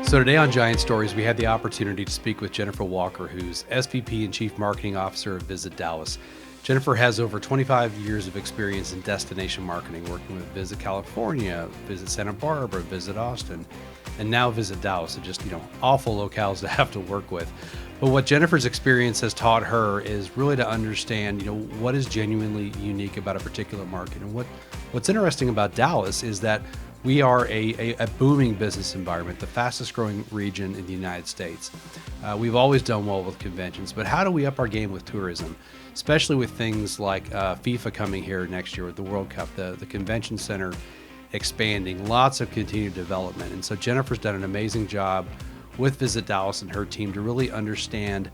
So today on Giant Stories, we had the opportunity to speak with Jennifer Walker, who's SVP and Chief Marketing Officer of Visit Dallas. Jennifer has over 25 years of experience in destination marketing, working with Visit California, Visit Santa Barbara, Visit Austin, and now Visit Dallas. So just, awful locales to have to work with. But what Jennifer's experience has taught her is really to understand, what is genuinely unique about a particular market. And what's interesting about Dallas is that we are a booming business environment, the fastest growing region in the United States. We've always done well with conventions, but how do we up our game with tourism, especially with things like FIFA coming here next year with the World Cup, the convention center expanding, lots of continued development. And so Jennifer's done an amazing job with Visit Dallas and her team to really understand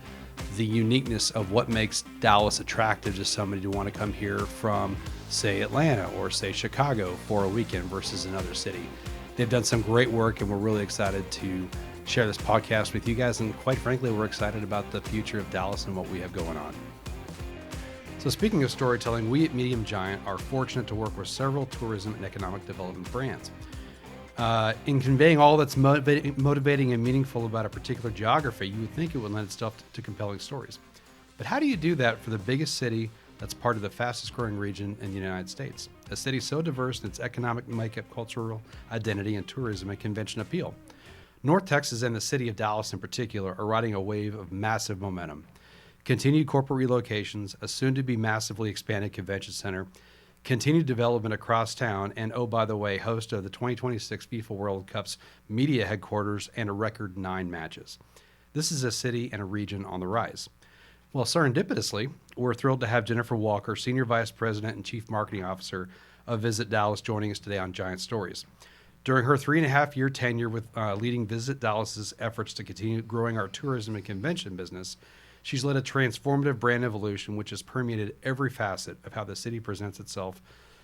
the uniqueness of what makes Dallas attractive to somebody to want to come here from, say, Atlanta or say Chicago for a weekend versus another city. They've done some great work, and we're really excited to share this podcast with you guys. And quite frankly, we're excited about the future of Dallas and what we have going on. So speaking of storytelling, we at Medium Giant are fortunate to work with several tourism and economic development brands. In conveying all that's motivating and meaningful about a particular geography, you would think it would lend itself to compelling stories. But how do you do that for the biggest city that's part of the fastest growing region in the United States? A city so diverse in its economic makeup, cultural identity, and tourism and convention appeal. North Texas and the city of Dallas in particular are riding a wave of massive momentum. Continued corporate relocations, a soon-to-be massively expanded convention center, continued development across town, and oh, by the way, host of the 2026 FIFA World Cup's media headquarters and a record 9 matches. This is a city and a region on the rise. Well, serendipitously, we're thrilled to have Jennifer Walker, Senior Vice President and Chief Marketing Officer of Visit Dallas, joining us today on Giant Stories. During her 3.5-year tenure with leading Visit Dallas's efforts to continue growing our tourism and convention business, she's led a transformative brand evolution which has permeated every facet of how the city presents itself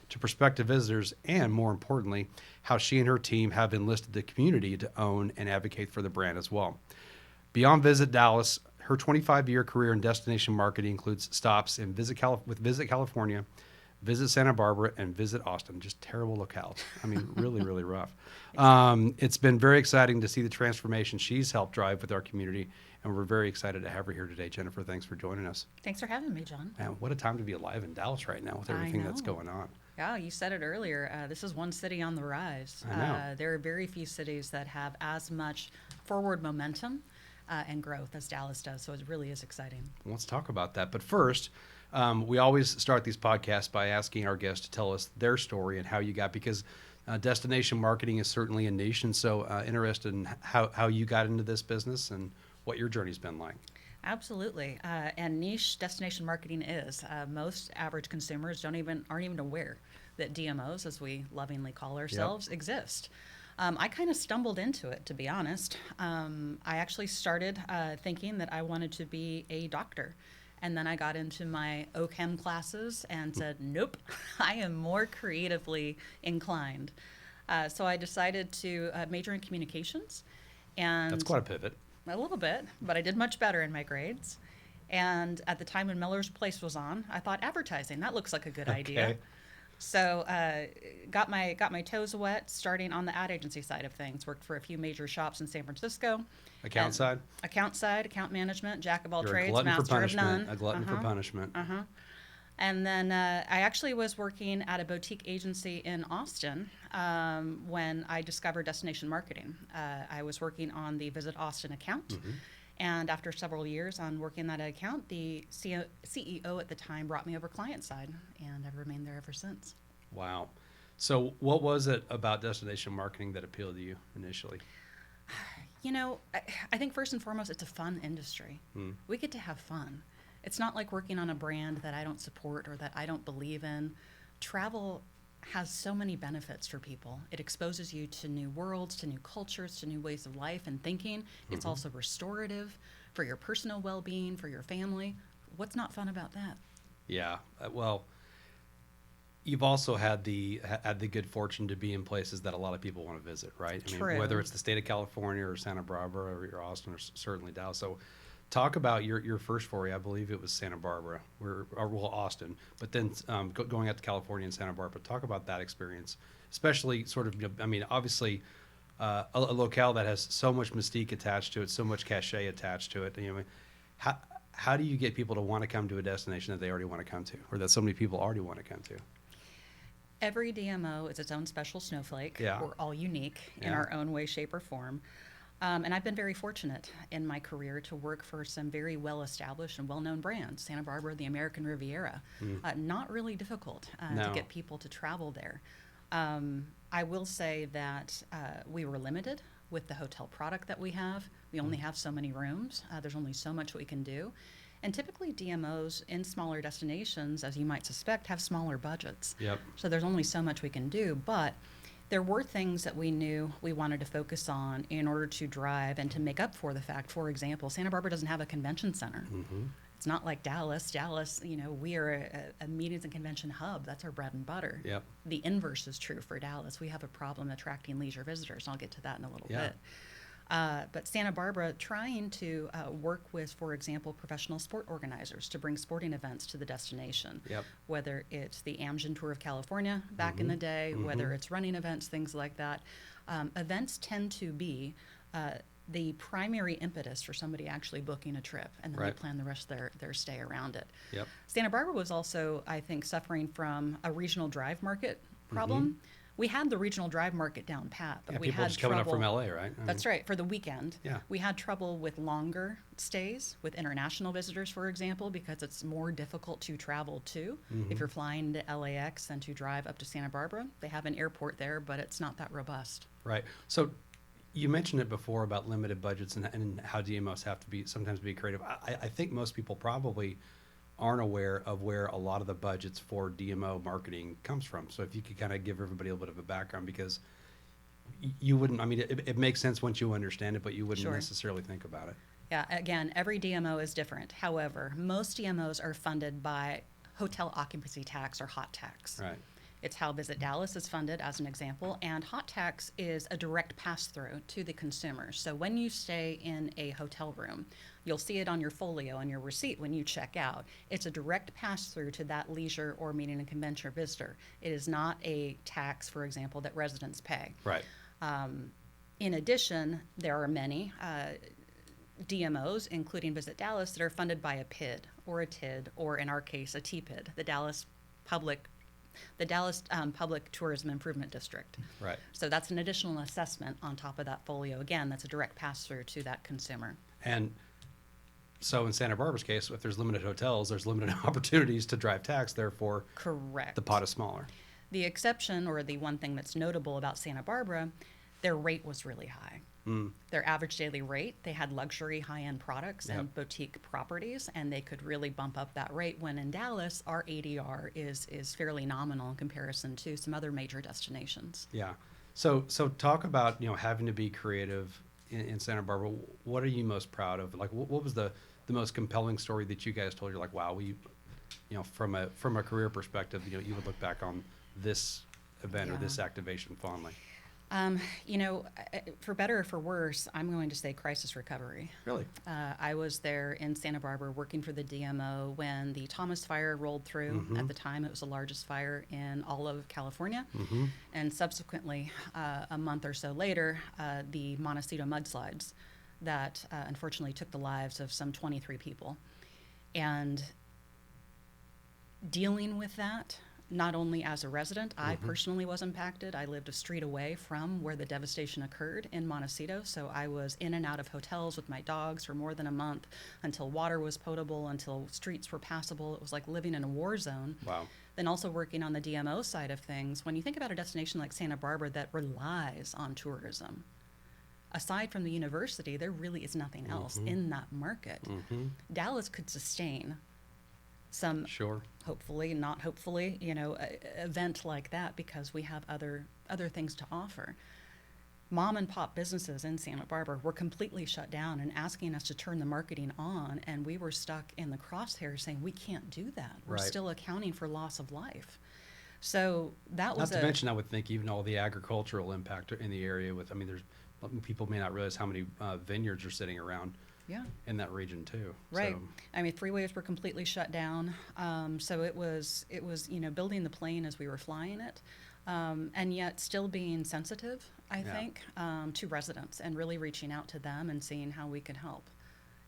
to prospective visitors and, more importantly, how she and her team have enlisted the community to own and advocate for the brand as well. Beyond Visit Dallas, her 25-year career in destination marketing includes stops in Visit California, Visit Santa Barbara, and Visit Austin. Just terrible locales. I mean, really, really rough. It's been very exciting to see the transformation she's helped drive with our community, and we're very excited to have her here today. Jennifer, thanks for joining us. Thanks for having me, John. Man, what a time to be alive in Dallas right now with everything that's going on. Yeah, you said it earlier. This is one city on the rise. I know. There are very few cities that have as much forward momentum and growth as Dallas does, so it really is exciting. Let's talk about that. But first, we always start these podcasts by asking our guests to tell us their story and how you got, because destination marketing is certainly a niche, and so interested in how you got into this business and what your journey's been like. Absolutely, and niche destination marketing is. Most average consumers aren't even aware that DMOs, as we lovingly call ourselves, exist. I kind of stumbled into it, to be honest. I actually started thinking that I wanted to be a doctor. And then I got into my OChem classes and said, nope, I am more creatively inclined. So I decided to major in communications. And that's quite a pivot. A little bit, but I did much better in my grades. And at the time when Miller's Place was on, I thought advertising, that looks like a good idea. So got my toes wet starting on the ad agency side of things. Worked for a few major shops in San Francisco. Account side, account management, jack of all You're trades, a glutton master for of none. A glutton for punishment. And then I actually was working at a boutique agency in Austin when I discovered destination marketing. I was working on the Visit Austin account. And after several years on working that account, the CEO at the time brought me over client side, and I've remained there ever since. Wow. So what was it about destination marketing that appealed to you initially? I think first and foremost, it's a fun industry. We get to have fun. It's not like working on a brand that I don't support or that I don't believe in. Travel has so many benefits for people. It exposes you to new worlds, to new cultures, to new ways of life and thinking. It's also restorative for your personal well-being, for your family. What's not fun about that? Yeah. Well, you've also had the good fortune to be in places that a lot of people want to visit, right? True. I mean, whether it's the state of California or Santa Barbara or your Austin or certainly Dallas. So talk about your first foray. I believe it was Santa Barbara, Austin, but then going out to California and Santa Barbara. Talk about that experience, especially sort of, obviously a locale that has so much mystique attached to it, so much cachet attached to it. You know, how do you get people to want to come to a destination that they already want to come to, or that so many people already want to come to? Every DMO is its own special snowflake. Yeah. We're all unique in Yeah. our own way, shape, or form. And I've been very fortunate in my career to work for some very well-established and well-known brands. Santa Barbara, the American Riviera. Not really difficult to No. get people to travel there. I will say that we were limited with the hotel product that we have. We only have so many rooms. There's only so much we can do. And typically DMOs in smaller destinations, as you might suspect, have smaller budgets. Yep. So there's only so much we can do. But there were things that we knew we wanted to focus on in order to drive and to make up for the fact, for example, Santa Barbara doesn't have a convention center. It's not like Dallas. Dallas, you know, we are a meetings and convention hub. That's our bread and butter. Yep. The inverse is true for Dallas. We have a problem attracting leisure visitors. I'll get to that in a little Yeah. bit. But Santa Barbara trying to work with, for example, professional sport organizers to bring sporting events to the destination. Yep. Whether it's the Amgen Tour of California back in the day, whether it's running events, things like that. Events tend to be the primary impetus for somebody actually booking a trip, and then Right. they plan the rest of their stay around it. Yep. Santa Barbara was also, I think, suffering from a regional drive market problem. We had the regional drive market down pat, but Yeah, we people had just coming up trouble. from LA, right? That's right, for the weekend. Yeah. We had trouble with longer stays with international visitors, for example, because it's more difficult to travel to if you're flying to LAX than to drive up to Santa Barbara. They have an airport there, but it's not that robust. Right. So you mentioned it before about limited budgets and how DMOs have to sometimes be creative. I think most people probably aren't aware of where a lot of the budgets for DMO marketing comes from. So if you could kind of give everybody a little bit of a background, because you wouldn't, I mean, it makes sense once you understand it, but you wouldn't Sure. necessarily think about it. Yeah, again, every DMO is different. However, most DMOs are funded by hotel occupancy tax or hot tax. Right. It's how Visit Dallas is funded, as an example, and hot tax is a direct pass-through to the consumer. So when you stay in a hotel room, you'll see it on your folio, on your receipt when you check out. It's a direct pass-through to that leisure or meeting and convention visitor. It is not a tax, for example, that residents pay. Right. In addition, there are many DMOs, including Visit Dallas, that are funded by a PID or a TID, or in our case, a TPID, the Dallas Public Tourism Improvement District. Right. So that's an additional assessment on top of that folio. Again, that's a direct pass-through to that consumer. And so in Santa Barbara's case, if there's limited hotels, there's limited opportunities to drive tax. Therefore, Correct. the pot is smaller. The exception, or the one thing that's notable about Santa Barbara, their rate was really high. Their average daily rate, they had luxury high-end products and Yep. boutique properties, and they could really bump up that rate, when in Dallas, our ADR is fairly nominal in comparison to some other major destinations. Yeah. So talk about, having to be creative in Santa Barbara. What are you most proud of? Like, what was the most compelling story that you guys told? You're like, wow, from a career perspective, you would look back on this event or Yeah. this activation fondly. For better or for worse, I'm going to say crisis recovery. Really? I was there in Santa Barbara working for the DMO when the Thomas Fire rolled through. At the time, it was the largest fire in all of California. And subsequently, a month or so later, the Montecito mudslides that unfortunately took the lives of some 23 people. And dealing with that, not only as a resident, I personally was impacted. I lived a street away from where the devastation occurred in Montecito, so I was in and out of hotels with my dogs for more than a month until water was potable, until streets were passable. It was like living in a war zone. Wow. Then also working on the DMO side of things, when you think about a destination like Santa Barbara that relies on tourism, aside from the university, there really is nothing else in that market. Dallas could sustain some, Sure. hopefully, not hopefully, event like that, because we have other things to offer. Mom and pop businesses in Santa Barbara were completely shut down and asking us to turn the marketing on, and we were stuck in the crosshairs saying we can't do that. We're Right. still accounting for loss of life. So that was Not to mention, I would think even all the agricultural impact in the area there's people may not realize how many vineyards are sitting around yeah. in that region too. Right. So, I mean, freeways were completely shut down. So it was, building the plane as we were flying it, and yet still being sensitive I think, to residents and really reaching out to them and seeing how we could help.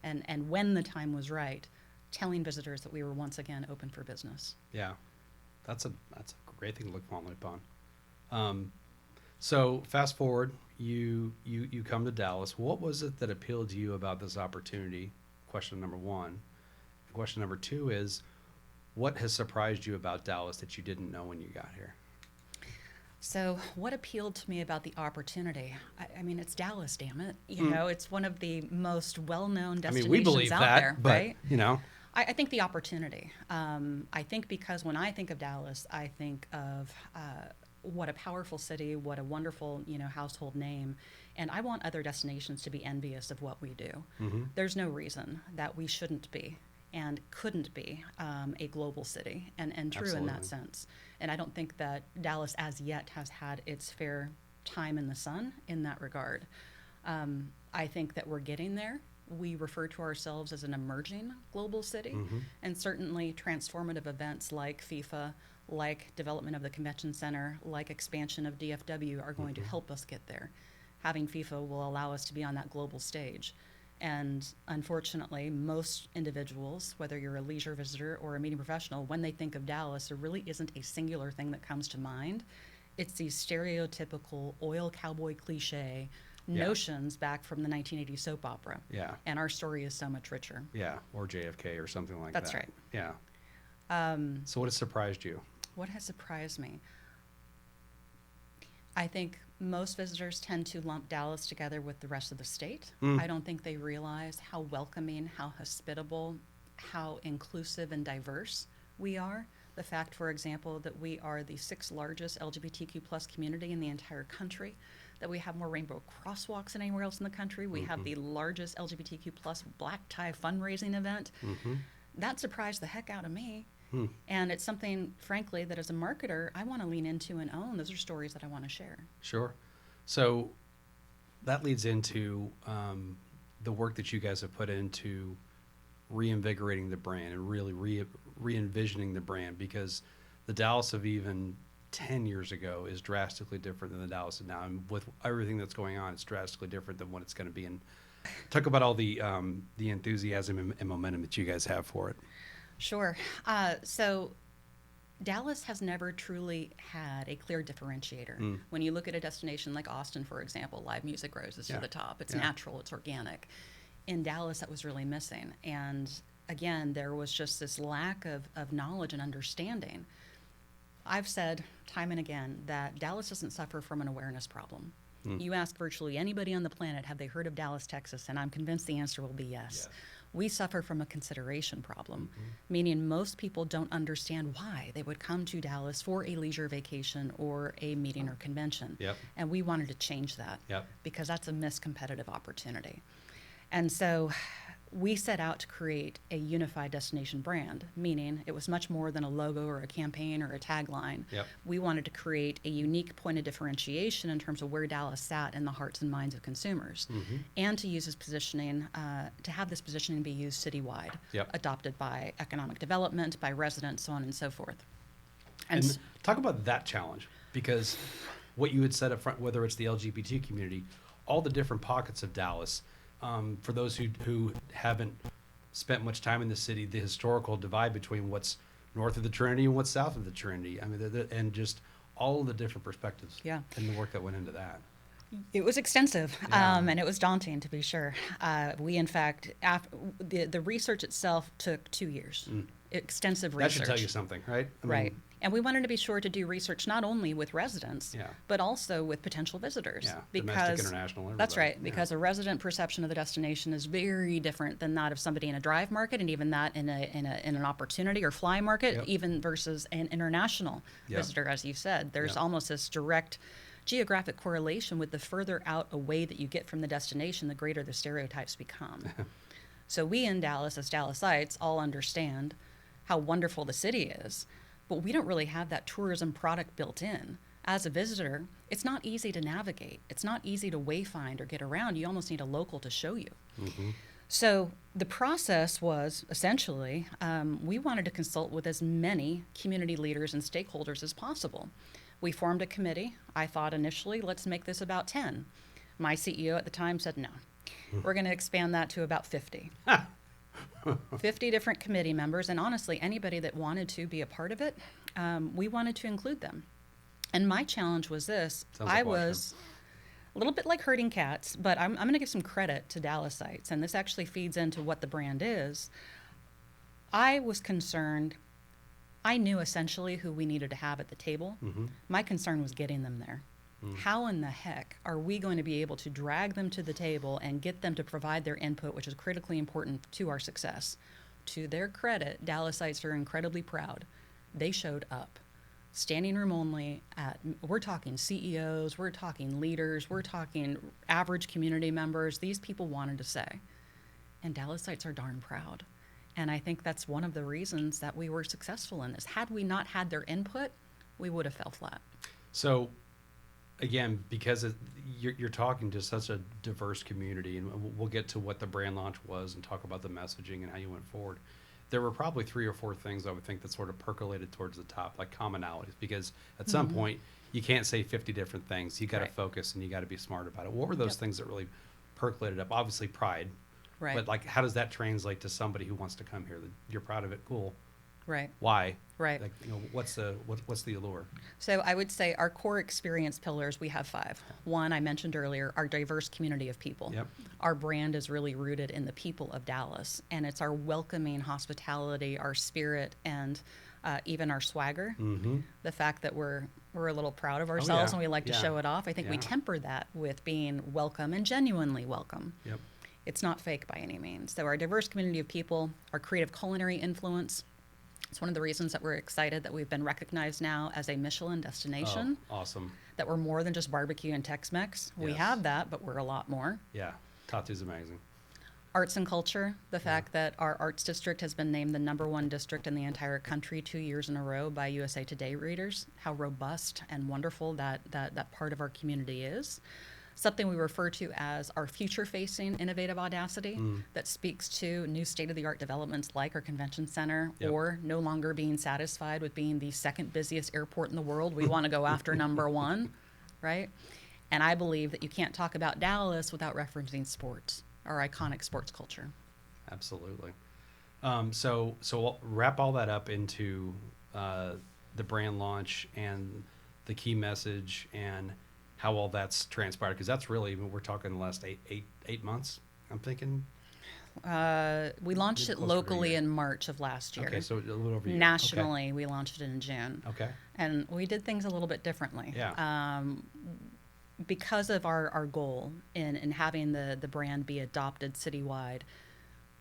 And when the time was right, telling visitors that we were once again open for business. Yeah, that's a great thing to look fondly upon. So fast forward, you come to Dallas. What was it that appealed to you about this opportunity? Question number one. Question number two is, what has surprised you about Dallas that you didn't know when you got here? So what appealed to me about the opportunity? I mean, it's Dallas, damn it. You know, it's one of the most well-known destinations we believe out that, there, but, right? I think the opportunity. I think because when I think of Dallas, I think of what a powerful city, what a wonderful, household name. And I want other destinations to be envious of what we do. Mm-hmm. There's no reason that we shouldn't be and couldn't be a global city, and true Absolutely. in that sense. And I don't think that Dallas as yet has had its fair time in the sun in that regard. I think that we're getting there. We refer to ourselves as an emerging global city, Mm-hmm. and certainly transformative events like FIFA, like development of the convention center, like expansion of DFW are going to help us get there. Having FIFA will allow us to be on that global stage. And unfortunately, most individuals, whether you're a leisure visitor or a meeting professional, when they think of Dallas, there really isn't a singular thing that comes to mind. It's these stereotypical oil cowboy cliche notions back from the 1980s soap opera. Yeah. And our story is so much richer. Yeah, or JFK or something like That's that. right. Yeah. So what has surprised you? What has surprised me? I think most visitors tend to lump Dallas together with the rest of the state. I don't think they realize how welcoming, how hospitable, how inclusive and diverse we are. The fact, for example, that we are the 6th largest LGBTQ plus community in the entire country, that we have more rainbow crosswalks than anywhere else in the country. We have the largest LGBTQ plus black tie fundraising event. That surprised the heck out of me. And it's something, frankly, that as a marketer, I want to lean into and own. Those are stories that I want to share. Sure. So that leads into the work that you guys have put into reinvigorating the brand and really re-envisioning the brand, because the Dallas of even 10 years ago is drastically different than the Dallas of now. And with everything that's going on, it's drastically different than what it's going to be. And talk about all the enthusiasm and momentum that you guys have for it. Sure. So Dallas has never truly had a clear differentiator. When you look at a destination like Austin, for example, live music rises to the top. It's natural, it's organic. In Dallas, that was really missing. And again, there was just this lack of knowledge and understanding. I've said time and again that Dallas doesn't suffer from an awareness problem. You ask virtually anybody on the planet, have they heard of Dallas, Texas? And I'm convinced the answer will be yes. We suffer from a consideration problem, meaning most people don't understand why they would come to Dallas for a leisure vacation or a meeting or convention. And we wanted to change that because that's a missed competitive opportunity. And so we set out to create a unified destination brand, meaning it was much more than a logo or a campaign or a tagline. We wanted to create a unique point of differentiation in terms of where Dallas sat in the hearts and minds of consumers, and to use this positioning, to have this positioning be used citywide, adopted by economic development, by residents, so on and so forth. And talk about that challenge, because what you had said up front, whether it's the LGBT community, all the different pockets of Dallas, for those who haven't spent much time in the city, the historical divide between what's north of the Trinity and what's south of the Trinity. I mean, and just all of the different perspectives and the work that went into that. It was extensive, and it was daunting, to be sure. We, in fact, the research itself took 2 years. Extensive research. That should tell you something, right? I Right. And we wanted to be sure to do research not only with residents, but also with potential visitors. Because domestic, international, everybody. That's right, because a resident perception of the destination is very different than that of somebody in a drive market, and even that in an opportunity or fly market, even versus an international visitor, as you said. There's almost this direct geographic correlation with the further out away that you get from the destination, the greater the stereotypes become. So we in Dallas, as Dallasites, all understand how wonderful the city is, but we don't really have that tourism product built in. As a visitor, it's not easy to navigate. It's not easy to wayfind or get around. You almost need a local to show you. So the process was essentially, we wanted to consult with as many community leaders and stakeholders as possible. We formed a committee. I thought initially, let's make this about 10. My CEO at the time said, no, we're going to expand that to about 50. 50 different committee members, and honestly, anybody that wanted to be a part of it, we wanted to include them. And my challenge was this. Sounds like I was a little bit like herding cats, but I'm going to give some credit to Dallasites, and this actually feeds into what the brand is. I was concerned. I knew essentially who we needed to have at the table. Mm-hmm. My concern was getting them there. How in the heck are we going to be able to drag them to the table and get them to provide their input, which is critically important to our success? To their credit, Dallasites are incredibly proud. They showed up. Standing room only we're talking CEOs, we're talking leaders, we're talking average community members. These people wanted to say. And Dallasites are darn proud. And I think that's one of the reasons that we were successful in this. Had we not had their input, we would have fell flat. So, again, because you're talking to such a diverse community, and we'll get to what the brand launch was and talk about the messaging and how you went forward. There were probably 3 or 4 things I would think that sort of percolated towards the top, like commonalities, because at some point you can't say 50 different things. You got to focus and you got to be smart about it. What were those things that really percolated up? Obviously pride, Right. but like, how does that translate to somebody who wants to come here? You're proud of it, cool. Right. Why? Right. Like, what's the allure? So I would say our core experience pillars, we have 5. One, I mentioned earlier, our diverse community of people. Yep. Our brand is really rooted in the people of Dallas, and it's our welcoming hospitality, our spirit, and even our swagger. Mm-hmm. The fact that we're a little proud of ourselves and we like to show it off. I think we Yeah. temper that with being welcome and genuinely welcome. Yep. It's not fake by any means. So our diverse community of people, our creative culinary influence. It's one of the reasons that we're excited that we've been recognized now as a Michelin destination. Oh, awesome. That we're more than just barbecue and Tex-Mex. We Yes. have that, but we're a lot more. Yeah. Tatu's amazing. Arts and culture, the fact that our arts district has been named the #1 district in the entire country 2 years in a row by USA Today readers, how robust and wonderful that part of our community is. Something we refer to as our future-facing innovative audacity that speaks to new state-of-the-art developments like our convention center, Yep. or no longer being satisfied with being the second busiest airport in the world. We want to go after #1, right? And I believe that you can't talk about Dallas without referencing sports, our iconic sports culture. Absolutely. So we'll wrap all that up into the brand launch and the key message and how all that's transpired, because that's really, we're talking the last eight months, I'm thinking. We launched it Close to a locally year. in March of last year. Okay, so a little over a year. Nationally, we launched it in June. Okay. And we did things a little bit differently. Yeah. Because of our goal in having the brand be adopted citywide,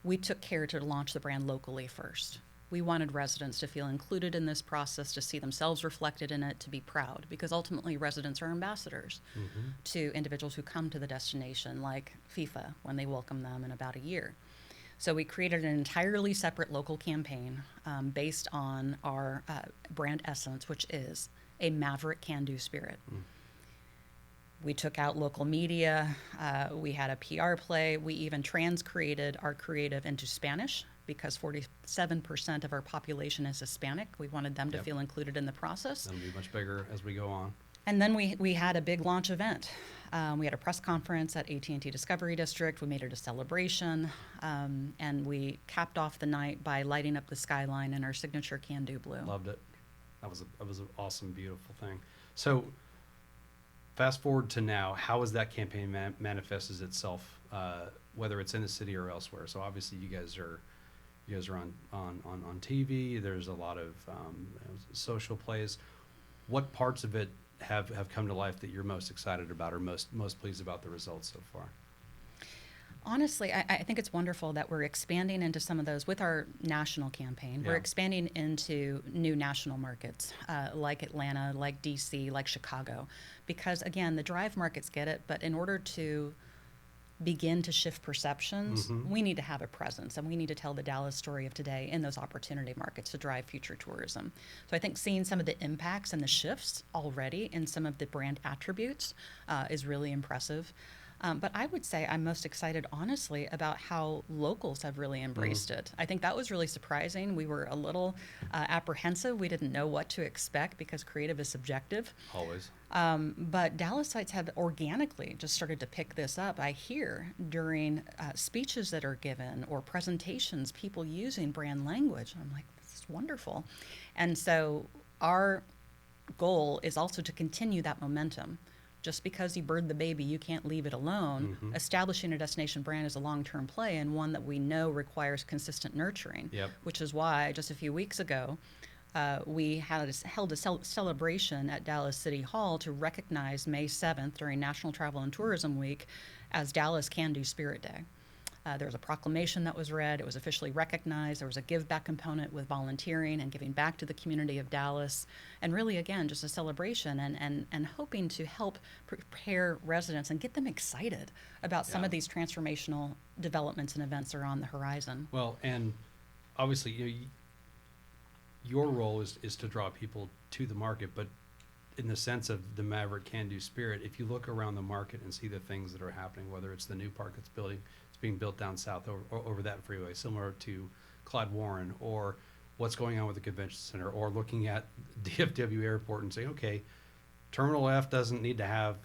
we took care to launch the brand locally first. We wanted residents to feel included in this process, to see themselves reflected in it, to be proud, because ultimately residents are ambassadors to individuals who come to the destination, like FIFA, when they welcome them in about a year. So we created an entirely separate local campaign based on our brand essence, which is a maverick can-do spirit. We took out local media. We had a PR play. We even trans-created our creative into Spanish, because 47% of our population is Hispanic. We wanted them to Yep. feel included in the process. That'll be much bigger as we go on. And then we had a big launch event. We had a press conference at AT&T Discovery District. We made it a celebration. And we capped off the night by lighting up the skyline in our signature can-do blue. Loved it. That was an awesome, beautiful thing. So fast forward to now, how has that campaign manifested itself, whether it's in the city or elsewhere? So obviously you guys are on TV. There's a lot of social plays. What parts of it have come to life that you're most excited about or most pleased about the results so far? Honestly, I think it's wonderful that we're expanding into some of those with our national campaign. We're Yeah. expanding into new national markets like Atlanta, like DC, like Chicago. Because again, the drive markets get it, but in order to begin to shift perceptions, we need to have a presence, and we need to tell the Dallas story of today in those opportunity markets to drive future tourism. So I think seeing some of the impacts and the shifts already in some of the brand attributes is really impressive. But I would say I'm most excited, honestly, about how locals have really embraced it. I think that was really surprising. We were a little apprehensive. We didn't know what to expect because creative is subjective. Always. But Dallasites have organically just started to pick this up. I hear during speeches that are given or presentations, people using brand language. I'm like, this is wonderful. And so our goal is also to continue that momentum. Just because you bird the baby, you can't leave it alone. Establishing a destination brand is a long-term play and one that we know requires consistent nurturing, which is why just a few weeks ago, we held a celebration at Dallas City Hall to recognize May 7th during National Travel and Tourism Week as Dallas Can Do Spirit Day. There was a proclamation that was read. It was officially recognized. There was a give back component with volunteering and giving back to the community of Dallas. And really, again, just a celebration and hoping to help prepare residents and get them excited about some of these transformational developments and events that are on the horizon. Well, and obviously, your role is to draw people to the market, but in the sense of the Maverick can-do spirit, if you look around the market and see the things that are happening, whether it's the new park that's being built down south over that freeway, similar to Clyde Warren, or what's going on with the convention center, or looking at DFW Airport and saying, okay, Terminal F doesn't need to have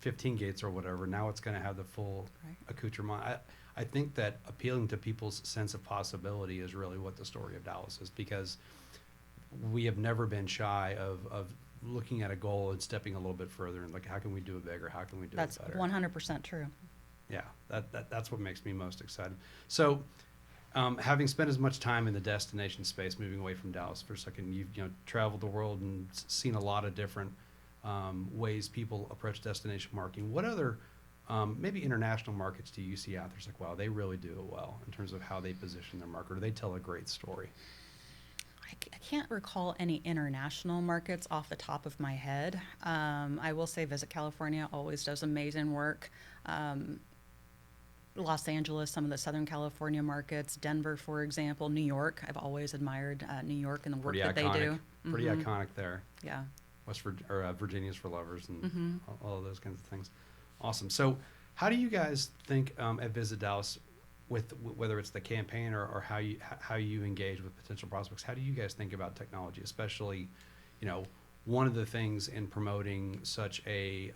15 gates or whatever. Now it's going to have the full accoutrement. I think that appealing to people's sense of possibility is really what the story of Dallas is, because we have never been shy of looking at a goal and stepping a little bit further and like, how can we do it bigger? How can we do it better? That's 100% true. Yeah, that's what makes me most excited. So, having spent as much time in the destination space, moving away from Dallas for a second, you've traveled the world and seen a lot of different ways people approach destination marketing. What other maybe international markets do you see out there? It's like, wow, they really do it well in terms of how they position their market, or they tell a great story. I can't recall any international markets off the top of my head. I will say Visit California always does amazing work. Los Angeles, some of the Southern California markets, Denver, for example, New York. I've always admired New York and the work that they do. Pretty iconic there. Yeah. Virginia's for lovers and all of those kinds of things. Awesome. So how do you guys think at Visit Dallas, with whether it's the campaign or how you engage with potential prospects, how do you guys think about technology, especially, one of the things in promoting such a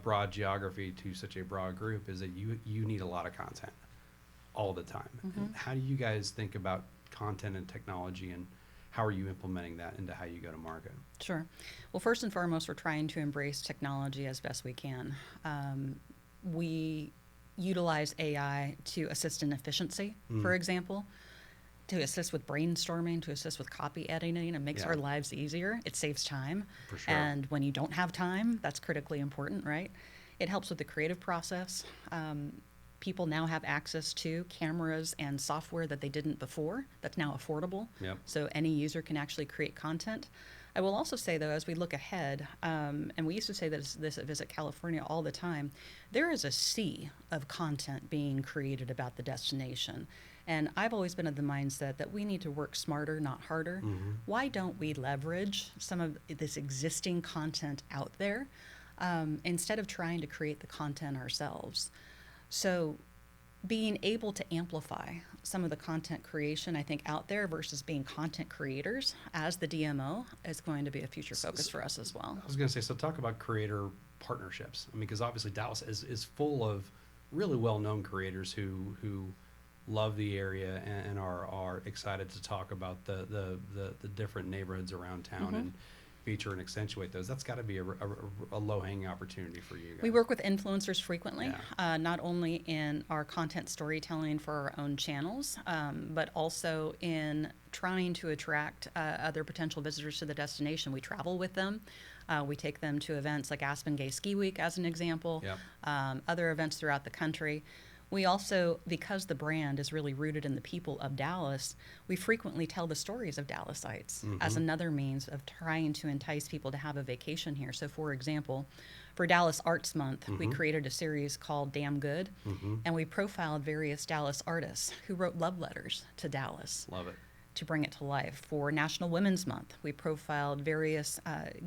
broad geography to such a broad group is that you need a lot of content all the time. And how do you guys think about content and technology, and how are you implementing that into how you go to market? Sure. Well, first and foremost, we're trying to embrace technology as best we can. We utilize AI to assist in efficiency, for example, to assist with brainstorming, to assist with copy editing. It makes our lives easier. It saves time. For sure. And when you don't have time, that's critically important, right? It helps with the creative process. People now have access to cameras and software that they didn't before. That's now affordable. Yep. So any user can actually create content. I will also say, though, as we look ahead, and we used to say this at Visit California all the time, there is a sea of content being created about the destination. And I've always been of the mindset that we need to work smarter, not harder. Why don't we leverage some of this existing content out there instead of trying to create the content ourselves? So being able to amplify some of the content creation, I think, out there versus being content creators as the DMO is going to be a future focus for us as well. I was going to say, so talk about creator partnerships. I mean, because obviously Dallas is full of really well-known creators who love the area and are excited to talk about the different neighborhoods around town and feature and accentuate those. That's got to be a low-hanging opportunity for you guys. We work with influencers frequently, not only in our content storytelling for our own channels, but also in trying to attract other potential visitors to the destination. We travel with them. We take them to events like Aspen Gay Ski Week, as an example, other events throughout the country. We also, because the brand is really rooted in the people of Dallas, we frequently tell the stories of Dallasites as another means of trying to entice people to have a vacation here. So, for example, for Dallas Arts Month, we created a series called Damn Good, and we profiled various Dallas artists who wrote love letters to Dallas. Love it. To bring it to life. For National Women's Month, we profiled various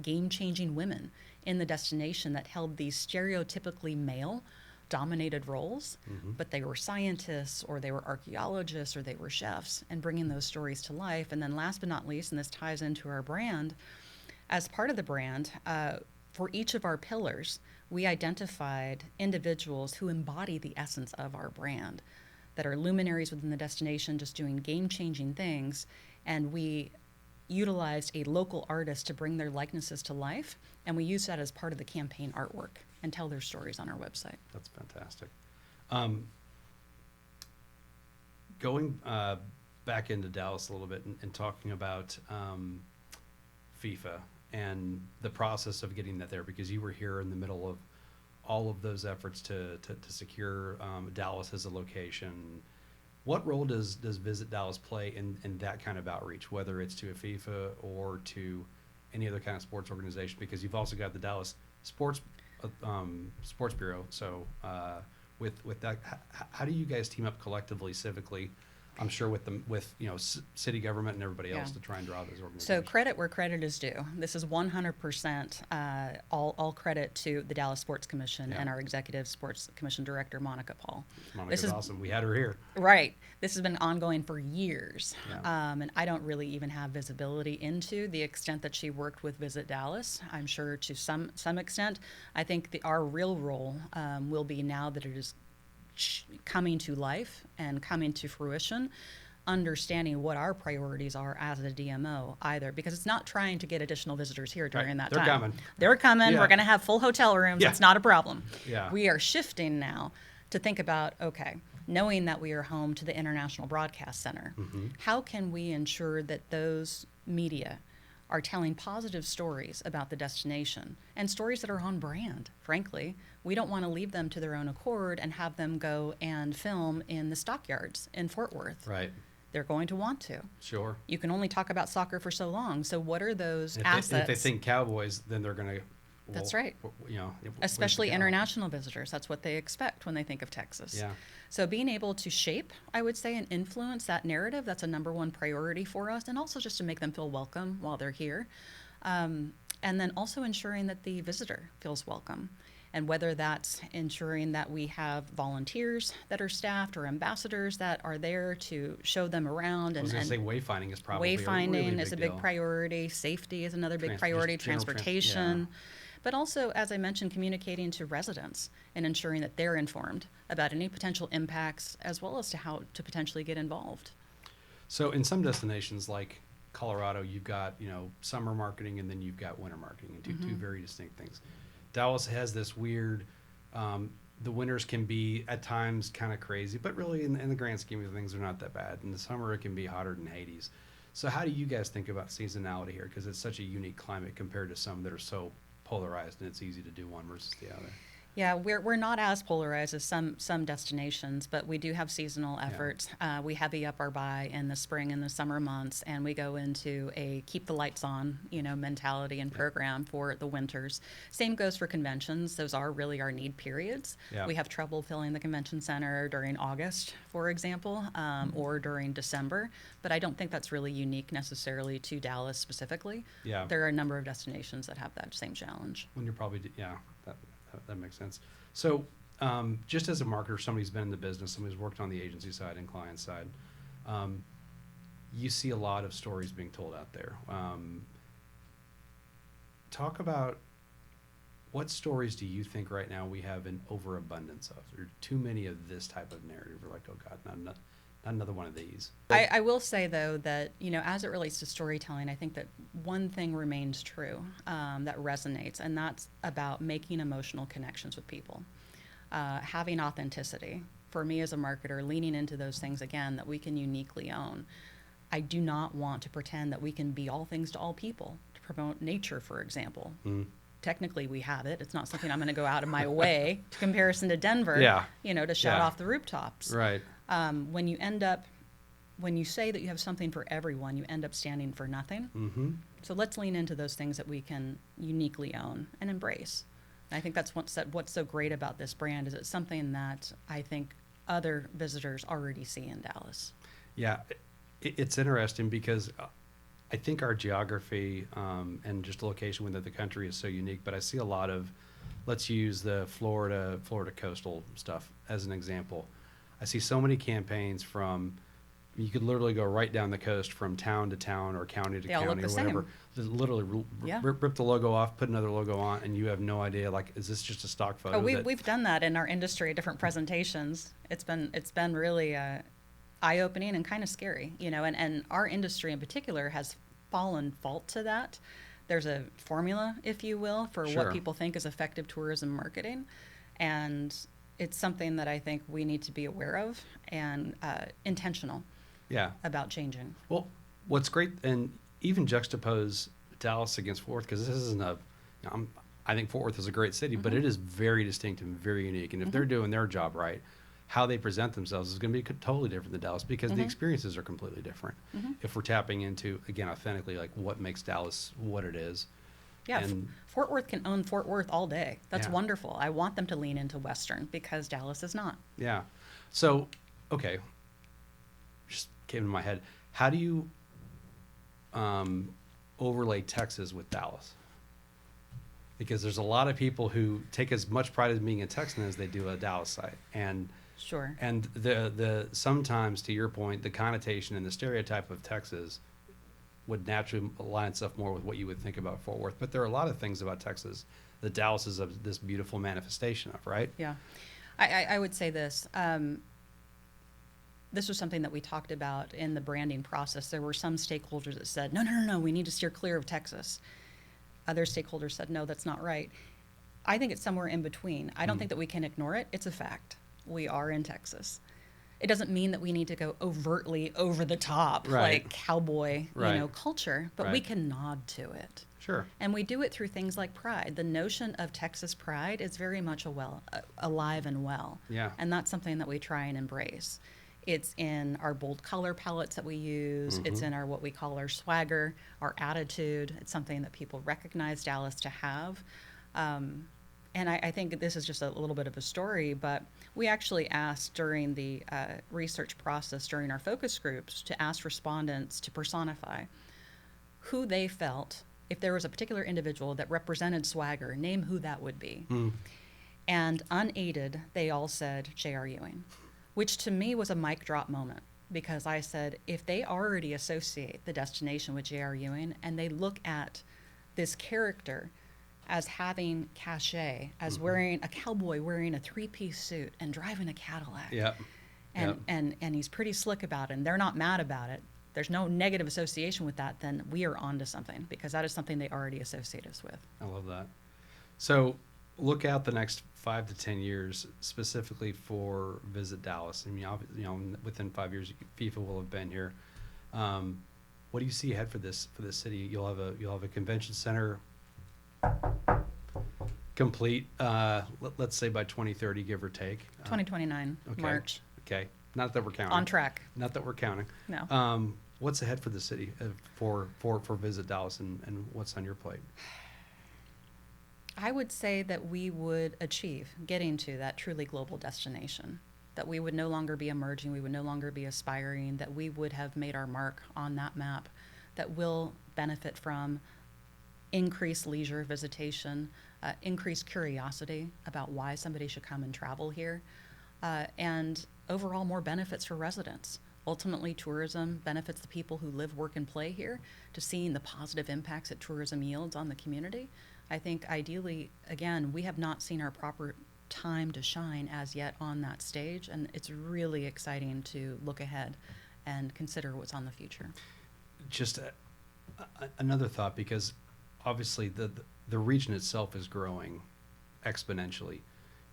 game-changing women in the destination that held these stereotypically male dominated roles, but they were scientists or they were archaeologists or they were chefs, and bringing those stories to life. And then last but not least, and this ties into our brand, as part of the brand, for each of our pillars, we identified individuals who embody the essence of our brand, that are luminaries within the destination, just doing game-changing things. And we utilized a local artist to bring their likenesses to life, and we use that as part of the campaign artwork and tell their stories on our website. That's fantastic. Going back into Dallas a little bit and talking about FIFA and the process of getting that there, because you were here in the middle of all of those efforts to secure Dallas as a location. What role does Visit Dallas play in that kind of outreach, whether it's to a FIFA or to any other kind of sports organization? Because you've also got the Dallas Sports Bureau. So with that, how do you guys team up collectively, civically? I'm sure with city government and everybody else to try and draw those organizations. So credit where credit is due. This is 100% all credit to the Dallas Sports Commission and our executive sports commission director, Monica Paul. Monica's awesome. We had her here. Right. This has been ongoing for years. And I don't really even have visibility into the extent that she worked with Visit Dallas. I'm sure to some extent. I think our real role will be, now that it is coming to life and coming to fruition, understanding what our priorities are as a DMO, either because it's not trying to get additional visitors here during that They're time. coming. They're coming. Yeah. We're going to have full hotel rooms. Yeah. It's not a problem. Yeah. We are shifting now to think about, okay, knowing that we are home to the International Broadcast Center, how can we ensure that those media are telling positive stories about the destination, and stories that are on brand, frankly. We don't want to leave them to their own accord and have them go and film in the stockyards in Fort Worth. Right. They're going to want to. Sure. You can only talk about soccer for so long. So what are those If assets? if they think Cowboys, then they're going to. That's right. Where's Especially the cow? international visitors. That's what they expect when they think of Texas. Yeah. So being able to shape, I would say, and influence that narrative, that's a number one priority for us. And also just to make them feel welcome while they're here. And then also ensuring that the visitor feels welcome. And whether that's ensuring that we have volunteers that are staffed or ambassadors that are there to show them around. I was going to say wayfinding is probably wayfinding is a big deal. priority. Safety is another big priority. just general Transportation. But also, as I mentioned, communicating to residents and ensuring that they're informed about any potential impacts, as well as to how to potentially get involved. So in some destinations like Colorado, you've got, summer marketing and then you've got winter marketing, and two very distinct things. Dallas has this weird, the winters can be at times kind of crazy, but really in the grand scheme of things, they're not that bad. In the summer, it can be hotter than Hades. So how do you guys think about seasonality here? Because it's such a unique climate compared to some that are so polarized, and it's easy to do one versus the other. Yeah, we're not as polarized as some destinations, but we do have seasonal efforts. We heavy up our buy in the spring and the summer months, and we go into a keep the lights on, mentality and program for the winters. Same goes for conventions. Those are really our need periods. Yeah. We have trouble filling the convention center during August, for example, or during December, but I don't think that's really unique necessarily to Dallas specifically. Yeah. There are a number of destinations that have that same challenge. When you're probably, that makes sense. So just as a marketer, somebody who's been in the business, somebody who's worked on the agency side and client side, you see a lot of stories being told out there. Talk about what stories do you think right now we have an overabundance of? Or too many of this type of narrative? We're like, oh God, not another one of these. I will say, though, that, as it relates to storytelling, I think that one thing remains true that resonates, and that's about making emotional connections with people, having authenticity. For me as a marketer, leaning into those things, again, that we can uniquely own. I do not want to pretend that we can be all things to all people, to promote nature, for example. Technically, we have it. It's not something I'm going to go out of my way to comparison to Denver, to shout off the rooftops. Right. When you say that you have something for everyone, you end up standing for nothing. Mm-hmm. So let's lean into those things that we can uniquely own and embrace. And I think that's what's so great about this brand is it's something that I think other visitors already see in Dallas. Yeah, it's interesting because I think our geography and just the location within the country is so unique, but I see a lot of let's use the Florida coastal stuff as an example. I see so many campaigns from, you could literally go right down the coast from town to town or county to They all look county or the whatever. same. Just literally Yeah. rip the logo off, put another logo on, and you have no idea, like, is this just a stock photo? Oh, we've done that in our industry at different presentations. It's been really eye-opening and kind of scary, you know, and our industry in particular has fallen fault to that. There's a formula, if you will, for Sure. what people think is effective tourism marketing, and it's something that I think we need to be aware of and intentional Yeah. about changing. Well, what's great, and even juxtapose Dallas against Fort Worth, because this isn't a, you know, I think Fort Worth is a great city, but it is very distinct and very unique. And if they're doing their job right, how they present themselves is going to be totally different than Dallas, because the experiences are completely different. If we're tapping into, again, authentically, like what makes Dallas what it is. Yeah, And Fort Worth can own Fort Worth all day. That's Yeah. wonderful. I want them to lean into Western because Dallas is not. yeah. So, okay, just came to my head. How do you overlay Texas with Dallas? Because there's a lot of people who take as much pride in being a Texan as they do a Dallas site. Sure. And the sometimes, to your point, the connotation and the stereotype of Texas would naturally align itself more with what you would think about Fort Worth. But there are a lot of things about Texas that Dallas is this beautiful manifestation of, right? Yeah. I would say this. This was something that we talked about in the branding process. There were some stakeholders that said, no, we need to steer clear of Texas. Other stakeholders said, no, that's not right. I think it's somewhere in between. I don't think that we can ignore it. It's a fact. We are in Texas. It doesn't mean that we need to go overtly over the top, Right. like cowboy, Right. culture, but we Right. can nod to it. Sure. And we do it through things like pride. The notion of Texas pride is very much alive and well. Yeah. And that's something that we try and embrace. It's in our bold color palettes that we use. It's in our what we call our swagger, our attitude. It's something that people recognize Dallas to have. And I think this is just a little bit of a story, but we actually asked during the research process, during our focus groups, to ask respondents to personify who they felt, if there was a particular individual that represented swagger, name who that would be. And unaided, they all said J.R. Ewing, which to me was a mic drop moment, because I said, if they already associate the destination with J.R. Ewing and they look at this character as having cachet, as wearing a cowboy wearing a three-piece suit and driving a Cadillac, Yep. and he's pretty slick about it, and they're not mad about it, there's no negative association with that, then we are onto something, because that is something they already associate us with. I love that. So look out the next 5 to 10 years specifically for Visit Dallas. I mean, within 5 years, FIFA will have been here. What do you see ahead for this city? You'll have a convention center complete. Let's say by 2030, give or take. 2029, okay. March, Okay. Not that we're counting. on track. Not that we're counting. No. What's ahead for the city for Visit Dallas, and what's on your plate? I would say that we would achieve getting to that truly global destination, that we would no longer be emerging, we would no longer be aspiring, that we would have made our mark on that map, that will benefit from increased leisure visitation, increased curiosity about why somebody should come and travel here, and overall more benefits for residents. Ultimately, tourism benefits the people who live, work, and play here, to seeing the positive impacts that tourism yields on the community. I think ideally, again, we have not seen our proper time to shine as yet on that stage, and it's really exciting to look ahead and consider what's on the future. Just another thought, because obviously the region itself is growing exponentially.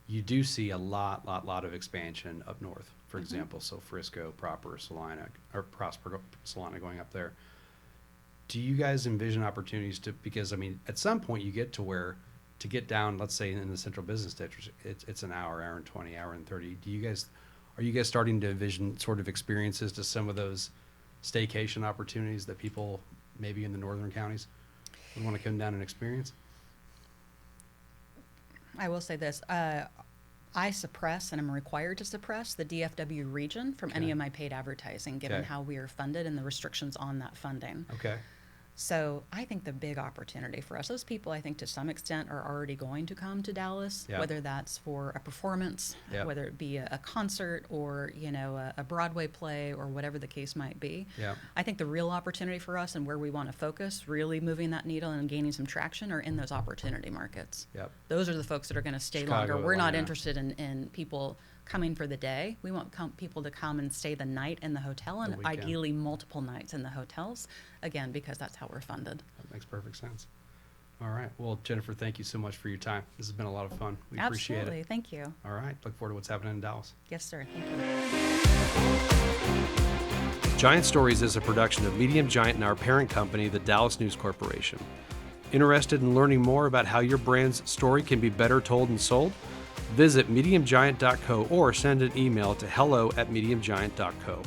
You do see a lot of expansion up north, for example. So Frisco, proper, Salina, or Prosper, Salina going up there. Do you guys envision opportunities because I mean, at some point you get to where, to get down, let's say in the central business district, it's an hour and 20, hour and 30. Are you guys starting to envision sort of experiences to some of those staycation opportunities that people maybe in the northern counties would want to come down and experience? I will say this. I suppress, and I'm required to suppress, the DFW region from any Okay. of my paid advertising, given Okay. how we are funded and the restrictions on that funding. Okay. So I think the big opportunity for us, those people I think to some extent are already going to come to Dallas, Yeah. whether that's for a performance, Yeah. whether it be a concert or, a Broadway play or whatever the case might be. Yeah. I think the real opportunity for us and where we want to focus, really moving that needle and gaining some traction, are in those opportunity markets. Yep. Those are the folks that are going to stay Chicago, longer. We're not Atlanta. interested in people coming for the day. We want people to come and stay the night in the hotel, and The weekend. ideally multiple nights in the hotels, again, because that's how we're funded. That makes perfect sense. All right. Well, Jennifer, thank you so much for your time. This has been a lot of fun. We appreciate Absolutely. it. Thank you. All right. Look forward to what's happening in Dallas. Yes, sir. Thank you. Giant Stories is a production of Medium Giant and our parent company, the Dallas News Corporation. Interested in learning more about how your brand's story can be better told and sold? Visit mediumgiant.co or send an email to hello@mediumgiant.co.